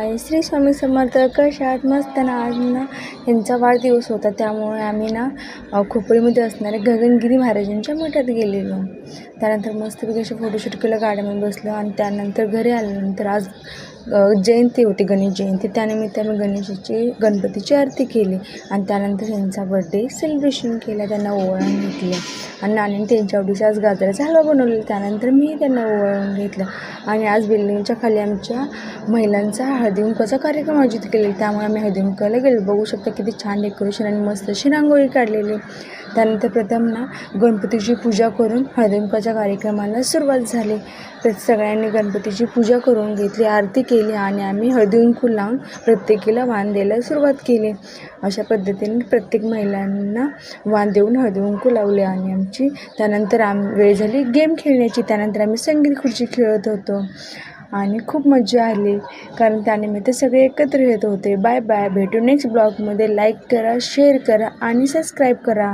हाय, श्री स्वामी समर्थ. कशा आहात? मस्त ना. आज ना यांचा वाढदिवस होता, त्यामुळे आम्ही ना खोपोलीमध्ये असणाऱ्या गगनगिरी महाराजांच्या मठात गेलेलो. त्यानंतर मस्तपैकी असे फोटोशूट केलं, गाड्यामध्ये बसलो आणि त्यानंतर घरी आल्यानंतर आज जयंती होती, गणेश जयंती. त्यानिमित्त आम्ही गणपतीची आरती केली आणि त्यानंतर यांचा बड्डे सेलिब्रेशन केला. त्यांना ओवाळून घेतले आणि नानीने त्यांच्या आवडीचा आज गाजराचा हलवा बनवलेला. त्यानंतर मी त्यांना ओवाळून घेतलं आणि आज बिल्डिंगच्या खाली आमच्या महिलांचा हळदीकुंकवाचा कार्यक्रम आयोजित केलेला. त्यामुळे आम्ही हळदीकुंकवाला गेलो. बघू शकता किती छान डेकोरेशन आणि मस्त अशी रांगोळी काढलेली. त्यानंतर प्रथम ना गणपतीची पूजा करून हळदीकुंकवाच्या कार्यक्रमाला सुरुवात झाली. तर सगळ्यांनी गणपतीची पूजा करून घेतली, आरती केली आणि आम्ही हळदीकुंकू लावून प्रत्येकीला वाण द्यायला सुरुवात केली. अशा पद्धतीने प्रत्येक महिलांना वाण देऊन हळदीकुंकू लावले आणि आमची त्यानंतर वेळ झाली गेम खेळण्याची. त्यानंतर आम्ही संगीत खुर्ची खेळत होतो आणि खूप मजा आली, कारण त्यानिमित्त सगळे एकत्र येत होते. Bye bye. भेटू नेक्स्ट ब्लॉगमध्ये. लाईक करा, शेअर करा आणि सबस्क्राईब करा.